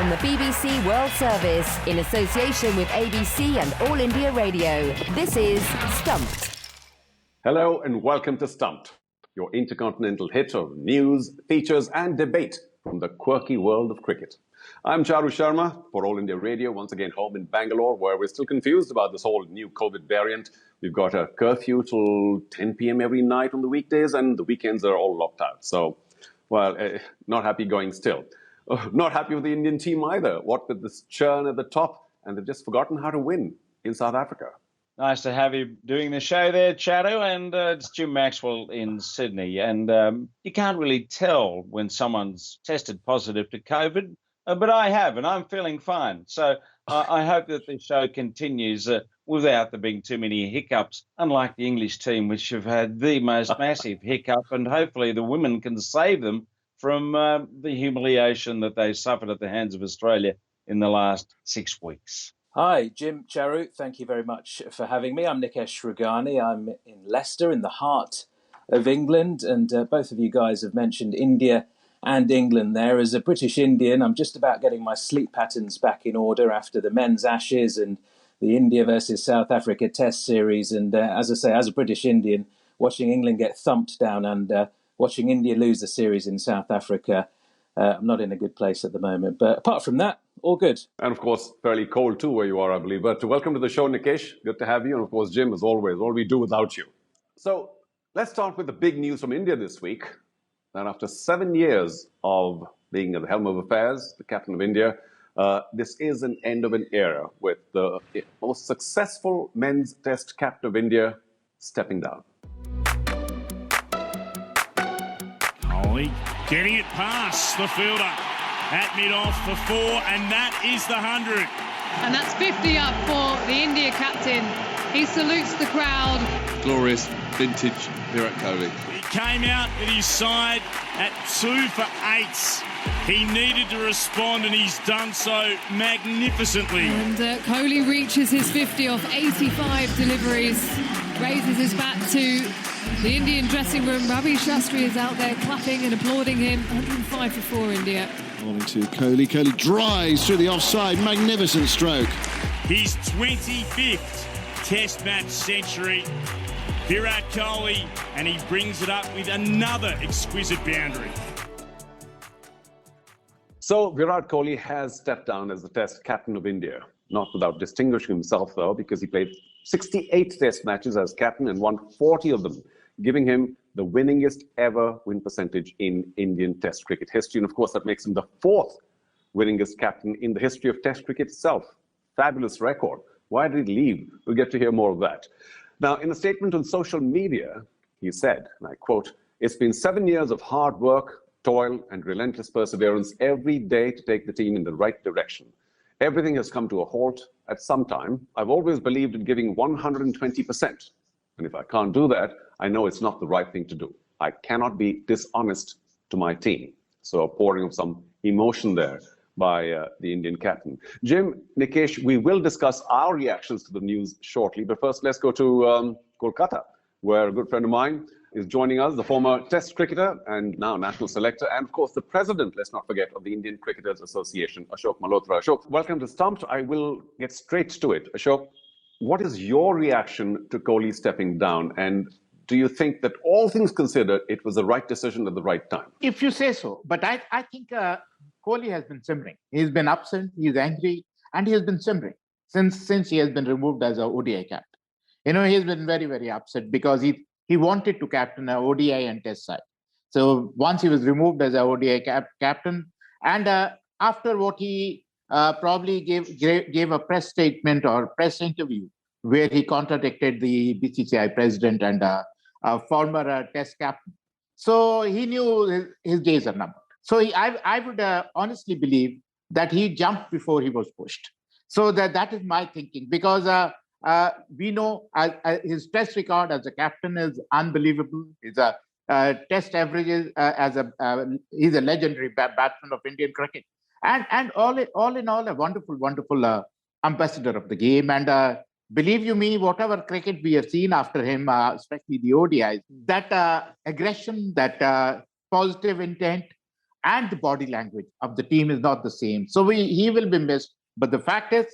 from the BBC World Service in association with ABC and All India Radio. This is Stumped. Hello and welcome to Stumped, your intercontinental hit of news, features and debate from the quirky world of cricket. I'm Charu Sharma for All India Radio, once again home in Bangalore, where we're still confused about this whole new COVID variant. We've got a curfew till 10 p.m. every night on the weekdays, and the weekends are all locked out. So, well, not happy going still. Not happy with the Indian team either. What with this churn at the top, and they've just forgotten how to win in South Africa. Nice to have you doing the show there, Charu, and it's Jim Maxwell in Sydney. And you can't really tell when someone's tested positive to COVID, but I have, and I'm feeling fine. So I hope that the show continues without there being too many hiccups, unlike the English team, which have had the most massive hiccup, and hopefully the women can save them from the humiliation that they suffered at the hands of Australia in the last 6 weeks. Hi, Jim, Charu. Thank you very much for having me. I'm Nikesh Rughani. I'm in Leicester, in the heart of England, and both of you guys have mentioned India and England there. As a British Indian, I'm just about getting my sleep patterns back in order after the men's Ashes and the India versus South Africa Test series. And as I say, as a British Indian, watching England get thumped down and watching India lose the series in South Africa, I'm not in a good place at the moment. But apart from that, all good. And of course, fairly cold too where you are, I believe. But welcome to the show, Nikesh. Good to have you. And of course, Jim, as always, what we do without you. So let's start with the big news from India this week. That after 7 years of being at the helm of affairs, the captain of India, this is an end of an era with the most successful men's test captain of India stepping down. Kohli getting it past the fielder at mid-off for 4, and that is the 100. And that's 50 up for the India captain. He salutes the crowd. Glorious vintage Virat Kohli. He came out with his side at 2 for 8. He needed to respond, and he's done so magnificently. And Kohli reaches his 50 off 85 deliveries, raises his bat to the Indian dressing room. Ravi Shastri is out there clapping and applauding him. 105 for 4 India. On to Kohli. Kohli drives through the offside. Magnificent stroke. His 25th Test match century. Virat Kohli, and he brings it up with another exquisite boundary. So Virat Kohli has stepped down as the Test captain of India. Not without distinguishing himself, though, because he played 68 Test matches as captain and won 40 of them, giving him the winningest ever win percentage in Indian Test cricket history. And of course, that makes him the 4th winningest captain in the history of Test cricket itself. Fabulous record. Why did he leave? We'll get to hear more of that. Now, in a statement on social media, he said, and I quote, "It's been 7 years of hard work, toil, and relentless perseverance every day to take the team in the right direction. Everything has come to a halt at some time. I've always believed in giving 120%. And if I can't do that, I know it's not the right thing to do. I cannot be dishonest to my team." So a pouring of some emotion there by the Indian captain. Jim, Nikesh, we will discuss our reactions to the news shortly. But first, let's go to Kolkata, where a good friend of mine is joining us, the former Test cricketer and now National Selector, and of course the president, let's not forget, of the Indian Cricketers Association, Ashok Malhotra. Ashok, welcome to Stumped. I will get straight to it. Ashok, what is your reaction to Kohli stepping down? And do you think that all things considered, it was the right decision at the right time? If you say so. But I think Kohli has been simmering. He's been upset, he's angry, and he has been simmering since he has been removed as a ODI captain. You know, he's been very, very upset because he wanted to captain a ODI and Test side. So once he was removed as a ODI captain, and after what he probably gave a press statement or press interview where he contradicted the BCCI president and a former Test captain. So he knew his days are numbered. So I would honestly believe that he jumped before he was pushed. So that is my thinking, because we know his Test record as a captain is unbelievable. His Test averages he's a legendary batsman of Indian cricket, and all in all a wonderful ambassador of the game. And believe you me, whatever cricket we have seen after him, especially the ODIs, that aggression, that positive intent, and the body language of the team is not the same. So he will be missed. But the fact is,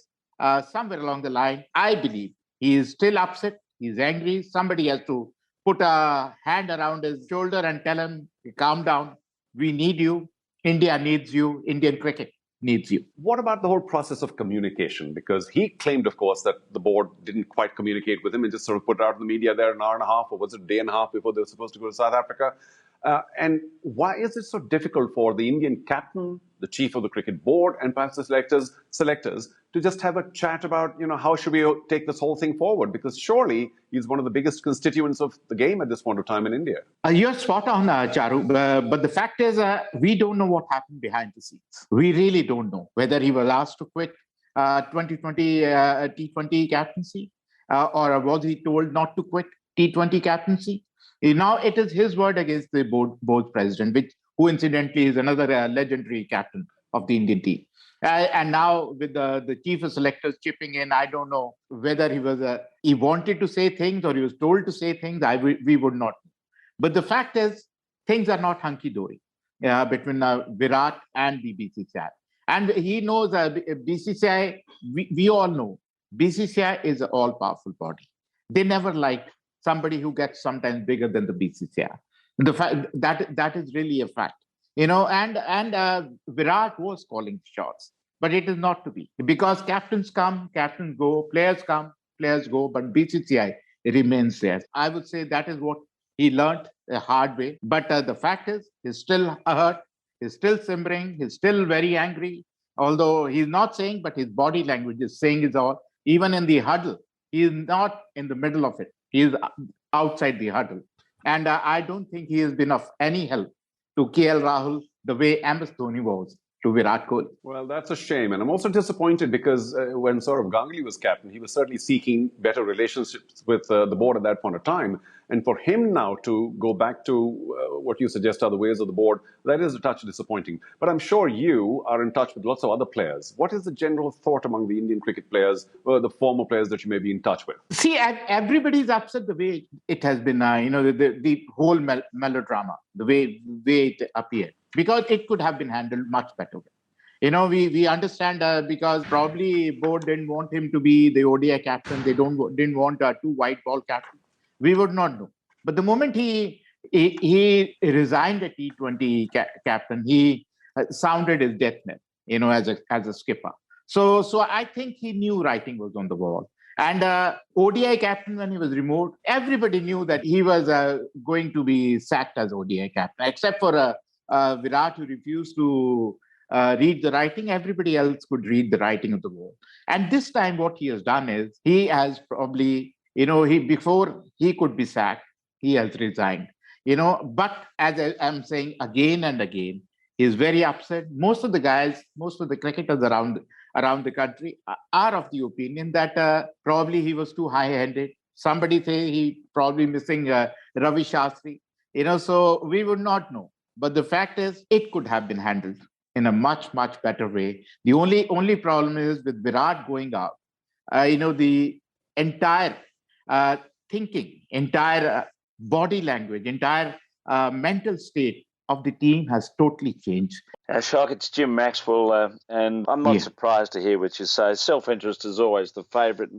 somewhere along the line, I believe he is still upset. He's angry. Somebody has to put a hand around his shoulder and tell him, calm down. We need you. India needs you. Indian cricket needs you. What about the whole process of communication? Because he claimed, of course, that the board didn't quite communicate with him and just sort of put it out in the media there an hour and a half, or was it a day and a half before they were supposed to go to South Africa? And why is it so difficult for the Indian captain, the chief of the cricket board, and perhaps the selectors to just have a chat about, how should we take this whole thing forward? Because surely he's one of the biggest constituents of the game at this point of time in India. You're spot on, Charu. But the fact is, we don't know what happened behind the scenes. We really don't know whether he was asked to quit 2020 T20 captaincy, or was he told not to quit T20 captaincy. Now it is his word against the board president, who incidentally is another legendary captain of the Indian team. And now with the chief of selectors chipping in, I don't know whether he wanted to say things or he was told to say things. We would not know. But the fact is, things are not hunky-dory between Virat and the BCCI. And he knows BCCI, we all know, BCCI is an all-powerful body. They never liked somebody who gets sometimes bigger than the BCCI. The fact that is really a fact. And Virat was calling shots, but it is not to be, because captains come, captains go, players come, players go, but BCCI remains there. I would say that is what he learned the hard way. But the fact is, he's still hurt, he's still simmering, he's still very angry, although he's not saying, but his body language is saying it all. Even in the huddle, he is not in the middle of it. He is outside the huddle. And I don't think he has been of any help to KL Rahul the way MS Dhoni was to Virat Kohli. Well, that's a shame. And I'm also disappointed because when Saurav Ganguly was captain, he was certainly seeking better relationships with the board at that point of time. And for him now to go back to what you suggest are the ways of the board, that is a touch disappointing. But I'm sure you are in touch with lots of other players. What is the general thought among the Indian cricket players, or the former players that you may be in touch with? See, everybody's upset the way it has been, the whole melodrama, the way it appeared, because it could have been handled much better. We understand because probably board didn't want him to be the ODI captain. They didn't want two white ball captains. We would not know. But the moment he resigned a T20 captain, he sounded his death knell, as a skipper. So I think he knew writing was on the wall. And ODI captain, when he was removed, everybody knew that he was going to be sacked as ODI captain, except for Virat, who refused to read the writing. Everybody else could read the writing of the wall. And this time what he has done is, he has probably, before he could be sacked, he has resigned. But as I'm saying again and again, he's very upset. Most of the cricketers around the country are of the opinion that probably he was too high-handed. Somebody say he probably missing Ravi Shastri. So we would not know. But the fact is, it could have been handled in a much, much better way. The only problem is with Virat going out, the entire thinking, entire body language, entire mental state of the team has totally changed. Ashok, it's Jim Maxwell, and I'm not surprised to hear what you say. Self-interest is always the favourite,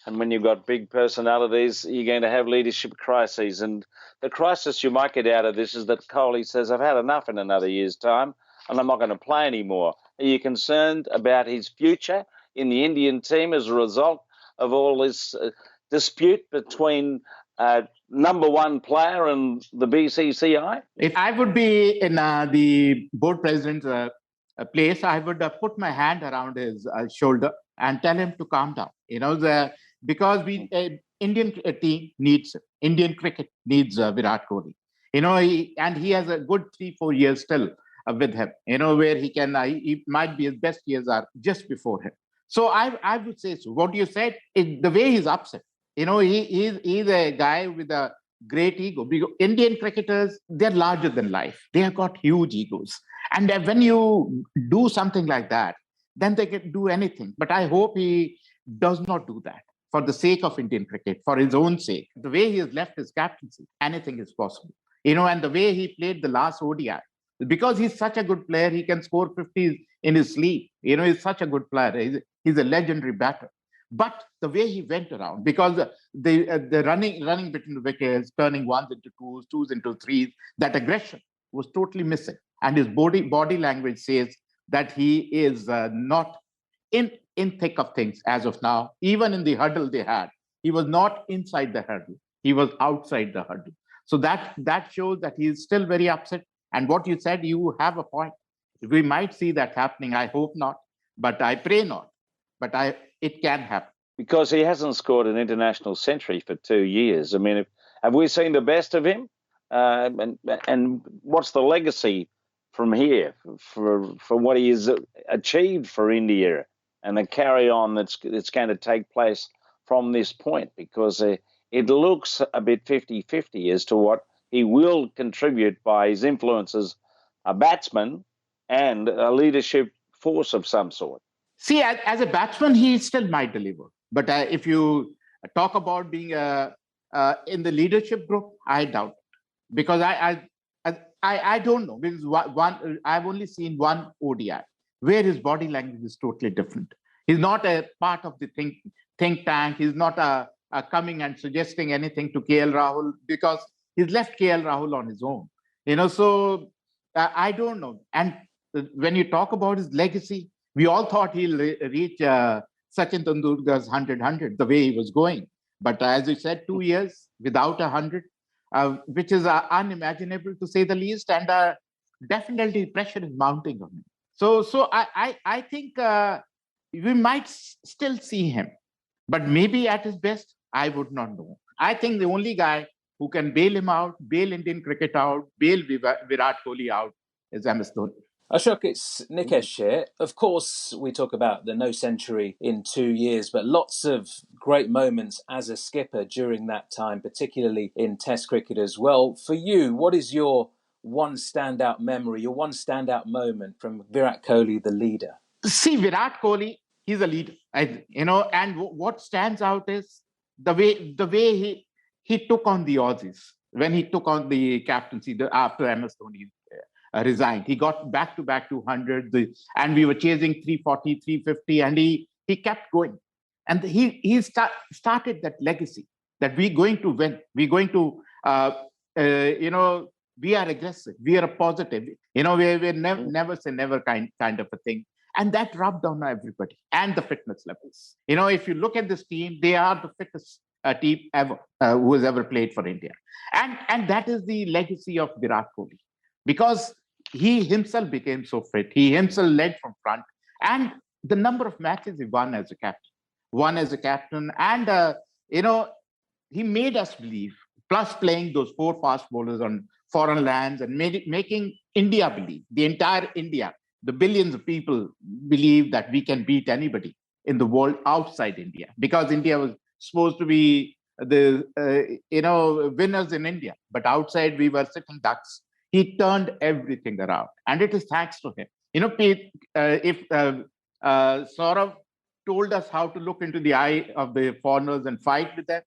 and when you've got big personalities, you're going to have leadership crises. And the crisis you might get out of this is that Kohli says, I've had enough in another year's time, and I'm not going to play anymore. Are you concerned about his future in the Indian team as a result of all this dispute between number one player and the BCCI? If I would be in the board president's place, I would put my hand around his shoulder and tell him to calm down. Because Indian team needs, Indian cricket needs Virat Kohli. And he has a good 3-4 years still with him. Where he might be, his best years are just before him. So I would say so. What you said, the way he's upset. He's a guy with a great ego. Because Indian cricketers, they're larger than life. They have got huge egos. And when you do something like that, then they can do anything. But I hope he does not do that for the sake of Indian cricket, for his own sake. The way he has left his captaincy, anything is possible. And the way he played the last ODI Because he's such a good player, he can score 50s in his sleep. He's such a good player. He's a legendary batter. But the way he went around, because the running between the wickets, turning ones into twos, twos into threes, that aggression was totally missing. And his body language says that he is not in thick of things as of now. Even in the hurdle they had, he was not inside the hurdle. He was outside the hurdle. So that shows that he is still very upset. And what you said, you have a point. We might see that happening. I hope not, but I pray not. But it can happen. Because he hasn't scored an international century for 2 years. I mean, have we seen the best of him? And what's the legacy from here for what he has achieved for India and the carry on that's going to take place from this point? Because it looks a bit 50-50 as to what he will contribute by his influence as a batsman and a leadership force of some sort. See, as a batsman, he still might deliver. But if you talk about being in the leadership group, I doubt it. Because I don't know. Because I've only seen one ODI where his body language is totally different. He's not a part of the think tank. He's not coming and suggesting anything to KL Rahul, because he's left KL Rahul on his own. So I don't know. And when you talk about his legacy, we all thought he'll reach Sachin Tendulkar's 100 the way he was going. But as you said, 2 years without 100, which is unimaginable to say the least. And definitely pressure is mounting on him. So I think we might still see him. But maybe at his best, I would not know. I think the only guy who can bail him out, bail Indian cricket out, bail Virat Kohli out is MS Dhoni. Ashok, it's Nikesh here. Of course, we talk about the no century in 2 years, but lots of great moments as a skipper during that time, particularly in Test cricket as well. For you, what is your one standout memory, your one standout moment from Virat Kohli, the leader? See, Virat Kohli, he's a leader, and what stands out is the way he took on the Aussies when he took on the captaincy after MS Dhoni resigned. He got back-to-back 200, and we were chasing 340, 350, and he kept going. And he started that legacy that we're going to win. We're going to, we are aggressive. We are positive. We're never say never kind of a thing. And that rubbed on everybody and the fitness levels. If you look at this team, they are the fittest team ever who has ever played for India. And that is the legacy of Virat Kohli. Because he himself became so fit. He himself led from front. And the number of matches he won as a captain. And, he made us believe, plus playing those 4 fast bowlers on foreign lands and making India believe, the entire India, the billions of people believe that we can beat anybody in the world outside India. Because India was supposed to be the, winners in India. But outside, we were sitting ducks. He turned everything around, and it is thanks to him. If Saurav told us how to look into the eye of the foreigners and fight with them,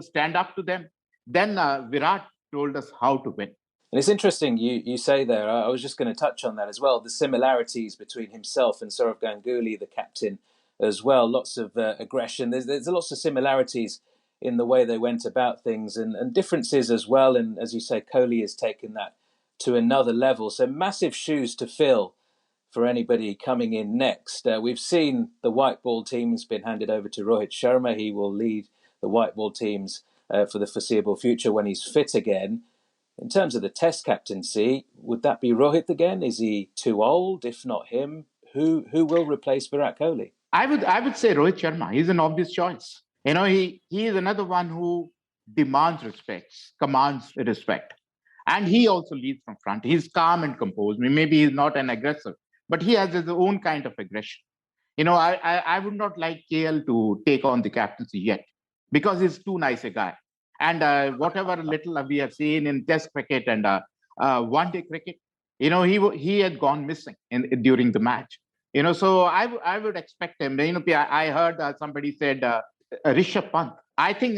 stand up to them, then Virat told us how to win. And it's interesting you say there, I was just going to touch on that as well, the similarities between himself and Sourav Ganguly, the captain, as well. Lots of aggression. There's lots of similarities in the way they went about things and differences as well. And as you say, Kohli has taken that to another level. So massive shoes to fill for anybody coming in next. We've seen the white ball team's been handed over to Rohit Sharma. He will lead the white ball teams for the foreseeable future when he's fit again. In terms of the Test captaincy, would that be Rohit again? Is he too old? If not him, who will replace Virat Kohli? I would say Rohit Sharma. He's an obvious choice. He is another one who demands respect, commands respect. And he also leads from front. He's calm and composed. Maybe he's not an aggressor, but he has his own kind of aggression. I would not like KL to take on the captaincy yet because he's too nice a guy. And whatever little we have seen in Test cricket and one-day cricket, he had gone missing during the match. So I would expect him. I heard somebody said Rishabh Pant. I think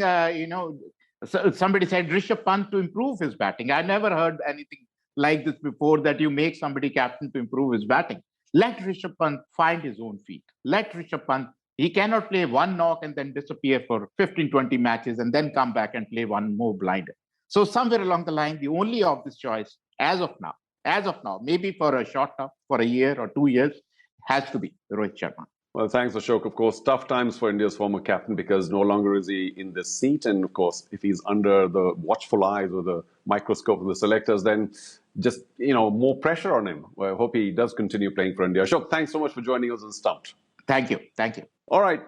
somebody said Rishabh Pant to improve his batting. I never heard anything like this before, that you make somebody captain to improve his batting. Let Rishabh Pant find his own feet. Let Rishabh Pant, he cannot play one knock and then disappear for 15, 20 matches and then come back and play one more blinder. So somewhere along the line, the only obvious choice as of now, maybe for a short term, for a year or 2 years, has to be Rohit Sharma. Well, thanks, Ashok. Of course, tough times for India's former captain because no longer is he in this seat. And of course, if he's under the watchful eyes or the microscope of the selectors, then just, more pressure on him. Well, I hope he does continue playing for India. Ashok, thanks so much for joining us on Stumped. Thank you. Thank you. All right.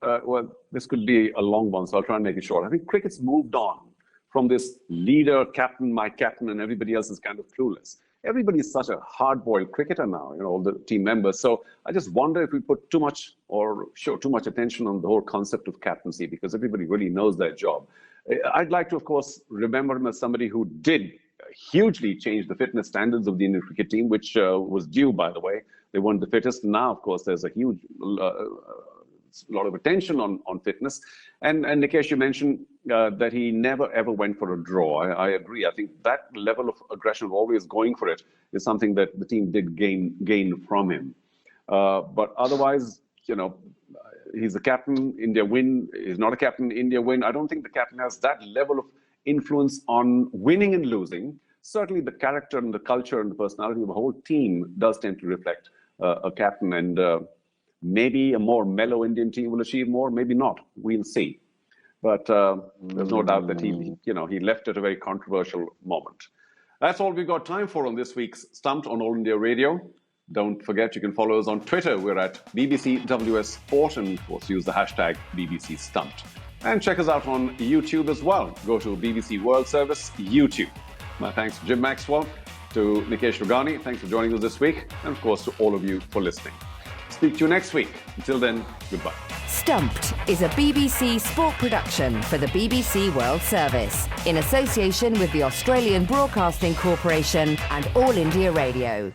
Well, this could be a long one, so I'll try and make it short. I think cricket's moved on from this leader, captain, my captain, and everybody else is kind of clueless. Everybody's such a hard-boiled cricketer now, all the team members. So I just wonder if we put too much or show too much attention on the whole concept of captaincy because everybody really knows their job. I'd like to, of course, remember him as somebody who did hugely change the fitness standards of the Indian cricket team, which was due, by the way. They weren't the fittest. Now, of course, there's a huge lot of attention on fitness. And Nikesh, you mentioned that he never ever went for a draw. I agree. I think that level of aggression of always going for it is something that the team did gain from him. But otherwise, he's the captain, India win. He's not a captain, India win. I don't think the captain has that level of influence on winning and losing. Certainly the character and the culture and the personality of the whole team does tend to reflect a captain, and maybe a more mellow Indian team will achieve more, maybe not. We'll see. But there's no doubt that he left at a very controversial moment. That's all we've got time for on this week's Stumped on All India Radio. Don't forget, you can follow us on Twitter. We're at BBCWS Sport, and of course use the hashtag BBC Stumped. And check us out on YouTube as well. Go to BBC World Service YouTube. My thanks to Jim Maxwell, to Nikesh Rughani. Thanks for joining us this week. And of course to all of you for listening. Speak to you next week. Until then, goodbye. Stumped is a BBC sport production for the BBC World Service in association with the Australian Broadcasting Corporation and All India Radio.